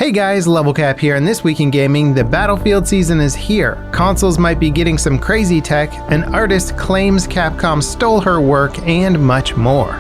Hey guys, Level Cap here, and this week in gaming, the Battlefield season is here. Consoles might be getting some crazy tech, an artist claims Capcom stole her work, and much more.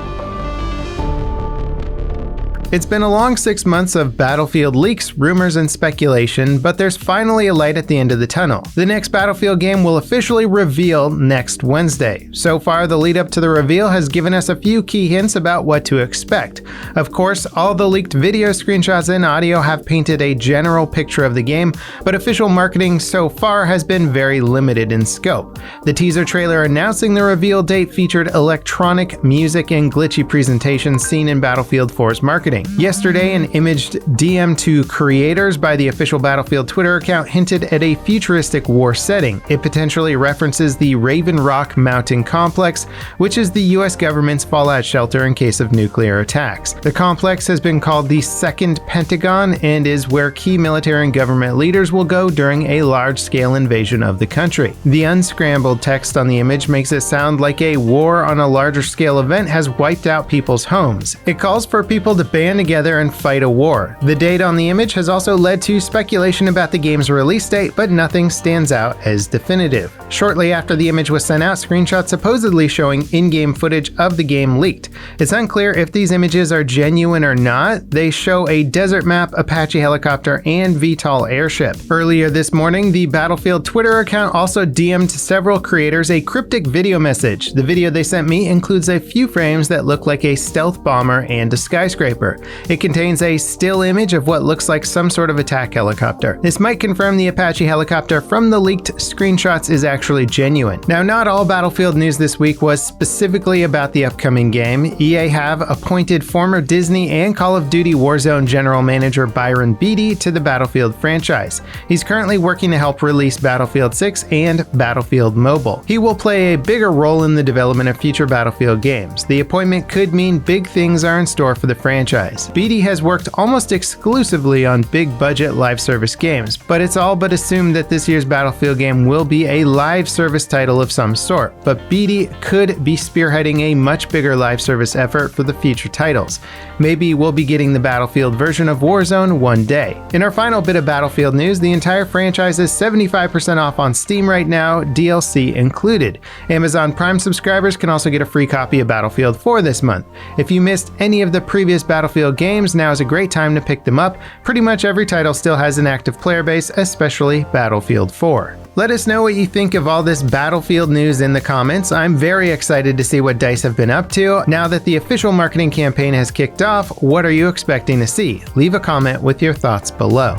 It's been a long 6 months of Battlefield leaks, rumors, and speculation, but there's finally a light at the end of the tunnel. The next Battlefield game will officially reveal next Wednesday. So far, the lead up to the reveal has given us a few key hints about what to expect. Of course, all the leaked video, screenshots, and audio have painted a general picture of the game, but official marketing so far has been very limited in scope. The teaser trailer announcing the reveal date featured electronic music and glitchy presentations seen in Battlefield 4's marketing. Yesterday, an imaged DM to creators by the official Battlefield Twitter account hinted at a futuristic war setting. It potentially references the Raven Rock Mountain Complex, which is the US government's fallout shelter in case of nuclear attacks. The complex has been called the Second Pentagon and is where key military and government leaders will go during a large-scale invasion of the country. The unscrambled text on the image makes it sound like a war on a larger scale event has wiped out people's homes. It calls for people to band together and fight a war. The date on the image has also led to speculation about the game's release date, but nothing stands out as definitive. Shortly after the image was sent out, screenshots supposedly showing in-game footage of the game leaked. It's unclear if these images are genuine or not. They show a desert map, Apache helicopter, and VTOL airship. Earlier this morning, the Battlefield Twitter account also DM'd several creators a cryptic video message. The video they sent me includes a few frames that look like a stealth bomber and a skyscraper. It contains a still image of what looks like some sort of attack helicopter. This might confirm the Apache helicopter from the leaked screenshots is actually genuine. Now, not all Battlefield news this week was specifically about the upcoming game. EA have appointed former Disney and Call of Duty Warzone general manager Byron Beatty to the Battlefield franchise. He's currently working to help release Battlefield 6 and Battlefield Mobile. He will play a bigger role in the development of future Battlefield games. The appointment could mean big things are in store for the franchise. Beatty has worked almost exclusively on big-budget live service games, but it's all but assumed that this year's Battlefield game will be a live service title of some sort, but Beatty could be spearheading a much bigger live service effort for the future titles. Maybe we'll be getting the Battlefield version of Warzone one day. In our final bit of Battlefield news, the entire franchise is 75% off on Steam right now, DLC included. Amazon Prime subscribers can also get a free copy of Battlefield 4 this month. If you missed any of the previous Battlefield games, now is a great time to pick them up. Pretty much every title still has an active player base, especially Battlefield 4. Let us know what you think of all this Battlefield news in the comments. I'm very excited to see what DICE have been up to. Now that the official marketing campaign has kicked off, what are you expecting to see? Leave a comment with your thoughts below.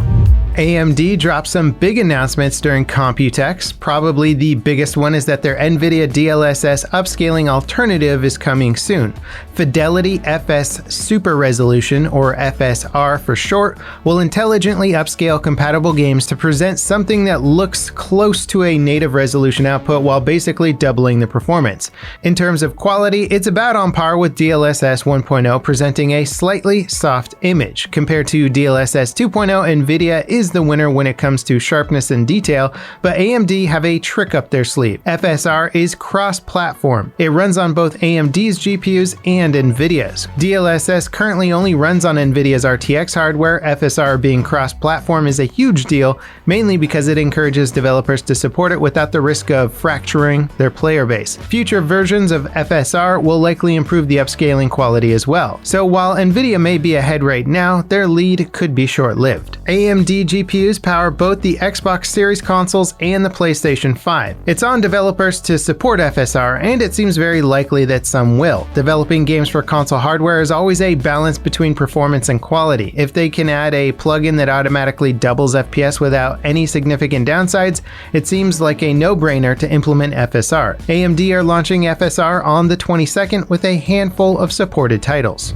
AMD dropped some big announcements during Computex. Probably the biggest one is that their NVIDIA DLSS upscaling alternative is coming soon. Fidelity FS Super Resolution, or FSR for short, will intelligently upscale compatible games to present something that looks close to a native resolution output while basically doubling the performance. In terms of quality, it's about on par with DLSS 1.0, presenting a slightly soft image. Compared to DLSS 2.0, NVIDIA is the winner when it comes to sharpness and detail, but AMD have a trick up their sleeve. FSR is cross-platform. It runs on both AMD's GPUs and NVIDIA's. DLSS currently only runs on NVIDIA's RTX hardware. FSR being cross-platform is a huge deal, mainly because it encourages developers to support it without the risk of fracturing their player base. Future versions of FSR will likely improve the upscaling quality as well. So while NVIDIA may be ahead right now, their lead could be short-lived. AMD GPUs power both the Xbox Series consoles and the PlayStation 5. It's on developers to support FSR, and it seems very likely that some will. Developing games for console hardware is always a balance between performance and quality. If they can add a plugin that automatically doubles FPS without any significant downsides, it seems like a no-brainer to implement FSR. AMD are launching FSR on the 22nd with a handful of supported titles.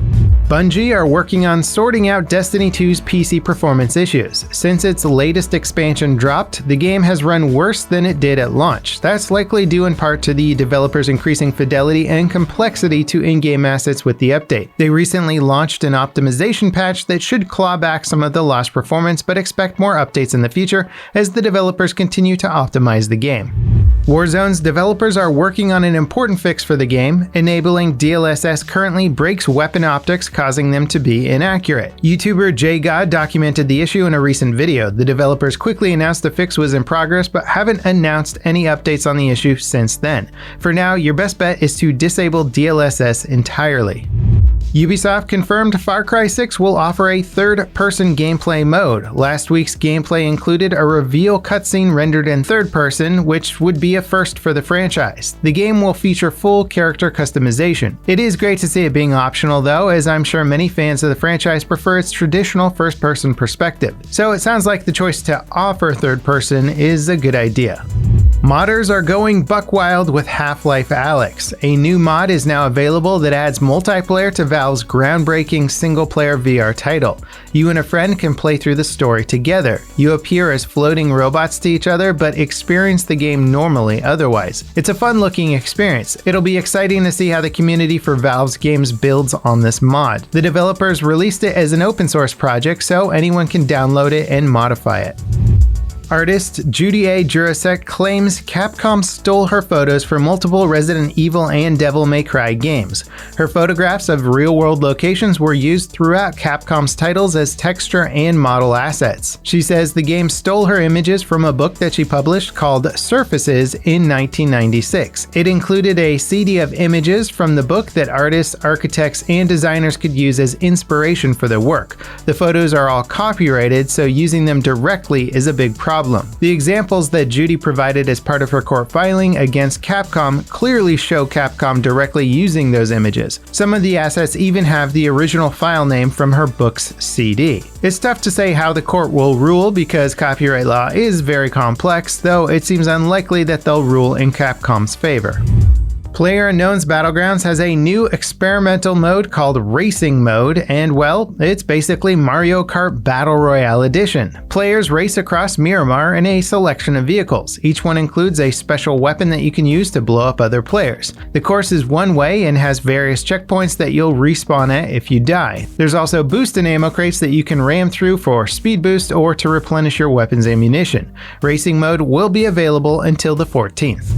Bungie are working on sorting out Destiny 2's PC performance issues. Since its latest expansion dropped, the game has run worse than it did at launch. That's likely due in part to the developers increasing fidelity and complexity to in-game assets with the update. They recently launched an optimization patch that should claw back some of the lost performance, but expect more updates in the future as the developers continue to optimize the game. Warzone's developers are working on an important fix for the game. Enabling DLSS currently breaks weapon optics, causing them to be inaccurate. YouTuber JGod documented the issue in a recent video. The developers quickly announced the fix was in progress, but haven't announced any updates on the issue since then. For now, your best bet is to disable DLSS entirely. Ubisoft confirmed Far Cry 6 will offer a third-person gameplay mode. Last week's gameplay included a reveal cutscene rendered in third person, which would be a first for the franchise. The game will feature full character customization. It is great to see it being optional though, as I'm sure many fans of the franchise prefer its traditional first-person perspective. So it sounds like the choice to offer third person is a good idea. Modders are going buck wild with Half-Life Alyx. A new mod is now available that adds multiplayer to Valve's groundbreaking single-player VR title. You and a friend can play through the story together. You appear as floating robots to each other, but experience the game normally otherwise. It's a fun-looking experience. It'll be exciting to see how the community for Valve's games builds on this mod. The developers released it as an open-source project, so anyone can download it and modify it. Artist Judy A. Jurasek claims Capcom stole her photos for multiple Resident Evil and Devil May Cry games. Her photographs of real-world locations were used throughout Capcom's titles as texture and model assets. She says the game stole her images from a book that she published called Surfaces in 1996. It included a CD of images from the book that artists, architects, and designers could use as inspiration for their work. The photos are all copyrighted, so using them directly is a big problem. The examples that Judy provided as part of her court filing against Capcom clearly show Capcom directly using those images. Some of the assets even have the original file name from her book's CD. It's tough to say how the court will rule because copyright law is very complex, though it seems unlikely that they'll rule in Capcom's favor. PlayerUnknown's Battlegrounds has a new experimental mode called Racing Mode, and well, it's basically Mario Kart Battle Royale Edition. Players race across Miramar in a selection of vehicles. Each one includes a special weapon that you can use to blow up other players. The course is one way and has various checkpoints that you'll respawn at if you die. There's also boost and ammo crates that you can ram through for speed boost or to replenish your weapon's ammunition. Racing Mode will be available until the 14th.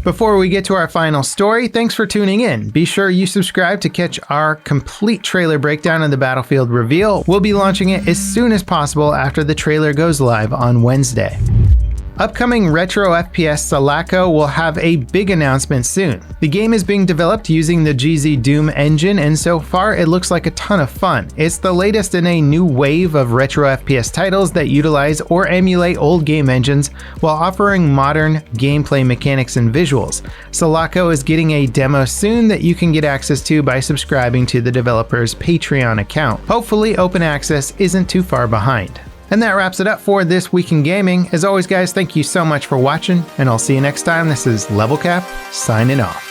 Before we get to our final story, thanks for tuning in. Be sure you subscribe to catch our complete trailer breakdown of the Battlefield reveal. We'll be launching it as soon as possible after the trailer goes live on Wednesday. Upcoming retro FPS Selaco will have a big announcement soon. The game is being developed using the GZ Doom engine, and so far it looks like a ton of fun. It's the latest in a new wave of retro FPS titles that utilize or emulate old game engines while offering modern gameplay mechanics and visuals. Selaco is getting a demo soon that you can get access to by subscribing to the developer's Patreon account. Hopefully, open access isn't too far behind. And that wraps it up for This Week in Gaming. As always, guys, thank you so much for watching, and I'll see you next time. This is Level Cap, signing off.